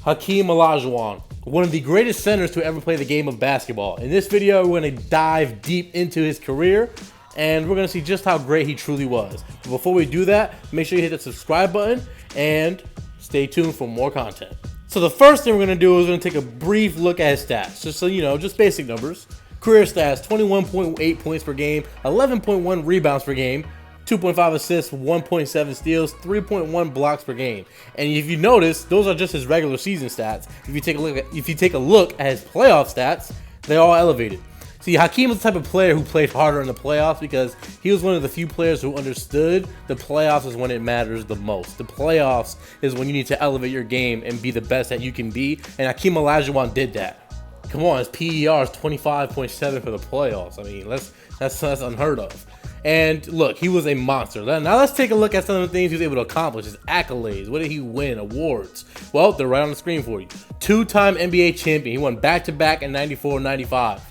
Hakeem Olajuwon, one of the greatest centers to ever play the game of basketball. In this video, we're going to dive deep into his career, and we're going to see just how great he truly was. But before we do that, make sure you hit the subscribe button and stay tuned for more content. So the first thing we're going to do is we're going to take a brief look at his stats, just so you know, just basic numbers. Career stats: 21.8 points per game, 11.1 rebounds per game, 2.5 assists, 1.7 steals, 3.1 blocks per game. And if you notice, those are just his regular season stats. If you take a look at his playoff stats, they're all elevated. See, Hakeem was the type of player who played harder in the playoffs because he was one of the few players who understood the playoffs is when it matters the most. The playoffs is when you need to elevate your game and be the best that you can be. And Hakeem Olajuwon did that. Come on, his PER is 25.7 for the playoffs. I mean, that's unheard of. And look, he was a monster. Now let's take a look at some of the things he was able to accomplish, his accolades. What did he win? Awards. Well, they're right on the screen for you. Two-time NBA champion. He won back-to-back in 94 and 95.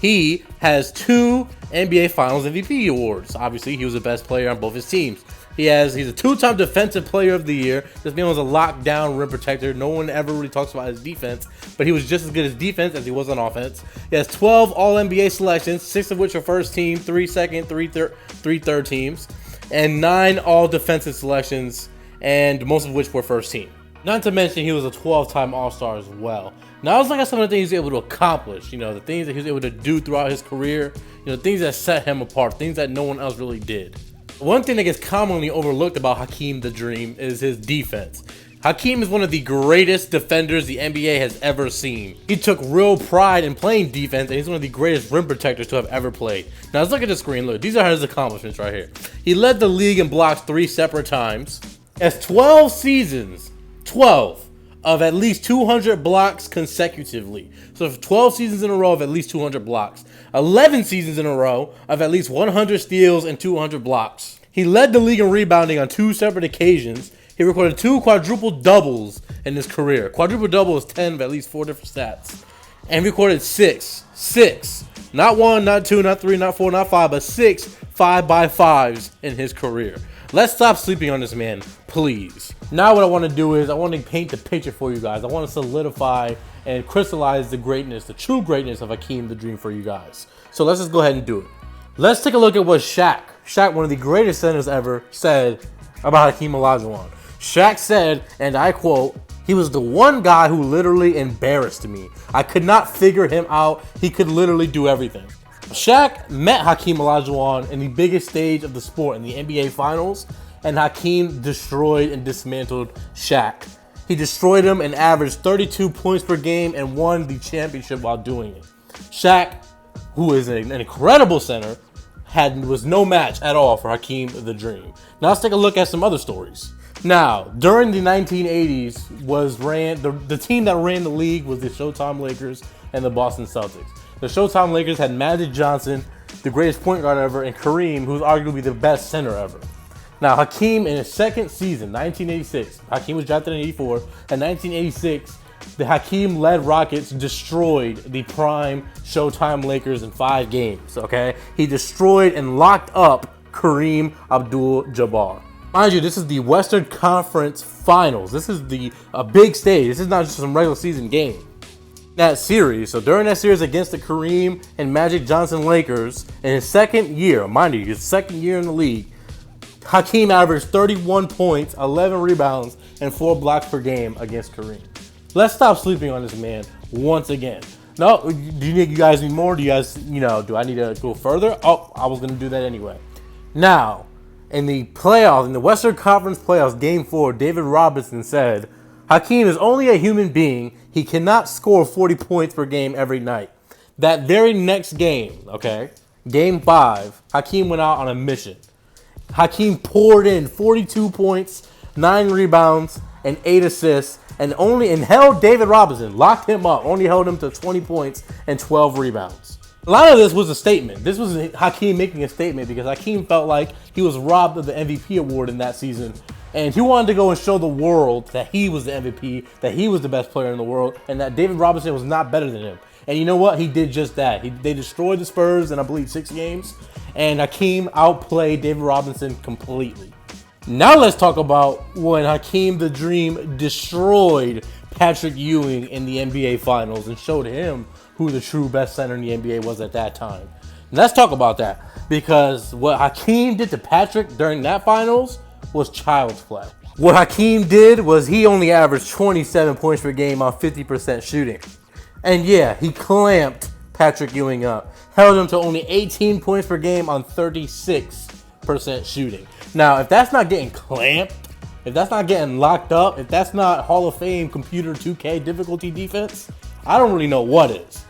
He has 2 NBA Finals MVP awards. Obviously, he was the best player on both his teams. He's a 2-time Defensive Player of the Year. This man was a lockdown rim protector. No one ever really talks about his defense, but he was just as good as defense as he was on offense. He has 12 All-NBA selections, 6 of which are first team, 3 second, 3 third teams, and 9 All-Defensive selections, and most of which were first team. Not to mention, he was a 12-time All-Star as well. Now, let's look at some of the things he was able to accomplish, the things that he was able to do throughout his career, things that set him apart, things that no one else really did. One thing that gets commonly overlooked about Hakeem the Dream is his defense. Hakeem is one of the greatest defenders the NBA has ever seen. He took real pride in playing defense, and he's one of the greatest rim protectors to have ever played. Now, let's look at the screen. Look, these are his accomplishments right here. He led the league in blocks 3 separate times. Has 12 seasons, 12, of at least 200 blocks consecutively. So 12 seasons in a row of at least 200 blocks. 11 seasons in a row of at least 100 steals and 200 blocks. He led the league in rebounding on 2 separate occasions. He recorded 2 quadruple doubles in his career. Quadruple double is 10 of at least 4 different stats. And he recorded 6. Not 1, not 2, not 3, not 4, not 5, but 6 5x5s in his career. Let's stop sleeping on this man, please. Now what I want to do is I want to paint the picture for you guys. I want to solidify and crystallize the greatness, the true greatness of Hakeem the Dream for you guys. So let's just go ahead and do it. Let's take a look at what Shaq, one of the greatest centers ever, said about Hakeem Olajuwon. Shaq said, and I quote, "He was the one guy who literally embarrassed me. I could not figure him out. He could literally do everything." Shaq met Hakeem Olajuwon in the biggest stage of the sport in the NBA Finals, and Hakeem destroyed and dismantled Shaq. He destroyed him and averaged 32 points per game and won the championship while doing it. Shaq, who is an incredible center, was no match at all for Hakeem the Dream. Now let's take a look at some other stories. Now, during the 1980s, the team that ran the league was the Showtime Lakers and the Boston Celtics. The Showtime Lakers had Magic Johnson, the greatest point guard ever, and Kareem, who's arguably the best center ever. Now, Hakeem, in his second season, 1986, Hakeem was drafted in 84, in 1986, the Hakeem-led Rockets destroyed the prime Showtime Lakers in 5 games, okay? He destroyed and locked up Kareem Abdul-Jabbar. Mind you, this is the Western Conference Finals. This is a big stage. This is not just some regular season game. That series, so during that series against the Kareem and Magic Johnson Lakers, in his second year, mind you, his second year in the league, Hakeem averaged 31 points, 11 rebounds, and 4 blocks per game against Kareem. Let's stop sleeping on this man once again. No, do you guys need more? Do you guys, do I need to go further? Oh, I was going to do that anyway. Now, in the playoffs, in the Western Conference playoffs, Game 4, David Robinson said, "Hakeem is only a human being. He cannot score 40 points per game every night." That very next game, okay, Game 5, Hakeem went out on a mission. Hakeem poured in 42 points, 9 rebounds, and 8 assists, and held David Robinson, locked him up, only held him to 20 points and 12 rebounds. A lot of this was a statement. This was Hakeem making a statement because Hakeem felt like he was robbed of the MVP award in that season. And he wanted to go and show the world that he was the MVP, that he was the best player in the world, and that David Robinson was not better than him. And you know what? He did just that. They destroyed the Spurs in, I believe, 6 games. And Hakeem outplayed David Robinson completely. Now let's talk about when Hakeem the Dream destroyed Patrick Ewing in the NBA Finals and showed him who the true best center in the NBA was at that time. And let's talk about that, because what Hakeem did to Patrick during that Finals was child's play. What Hakeem did was he only averaged 27 points per game on 50% shooting. And yeah, he clamped Patrick Ewing up, held him to only 18 points per game on 36% shooting. Now, if that's not getting clamped, if that's not getting locked up, if that's not Hall of Fame computer 2K difficulty defense, I don't really know what is.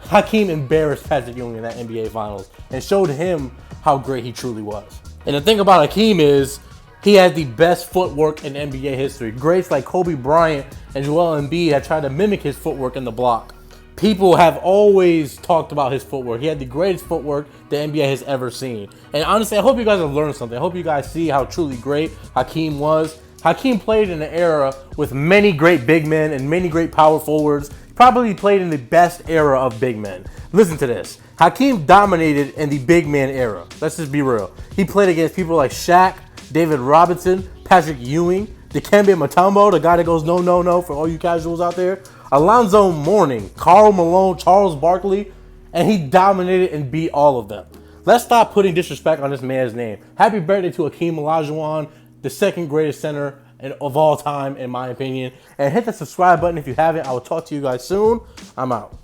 Hakeem embarrassed Patrick Ewing in that NBA Finals and showed him how great he truly was. And the thing about Hakeem is he had the best footwork in NBA history. Greats like Kobe Bryant and Joel Embiid have tried to mimic his footwork in the block. People have always talked about his footwork. He had the greatest footwork the NBA has ever seen. And honestly, I hope you guys have learned something. I hope you guys see how truly great Hakeem was. Hakeem played in an era with many great big men and many great power forwards. Probably played in the best era of big men. Listen to this. Hakeem dominated in the big man era. Let's just be real. He played against people like Shaq, David Robinson, Patrick Ewing, Dikembe Mutombo, the guy that goes no, no, no for all you casuals out there, Alonzo Mourning, Karl Malone, Charles Barkley, and he dominated and beat all of them. Let's stop putting disrespect on this man's name. Happy birthday to Hakeem Olajuwon, the second greatest center of all time, in my opinion. And hit the subscribe button if you haven't. I will talk to you guys soon. I'm out.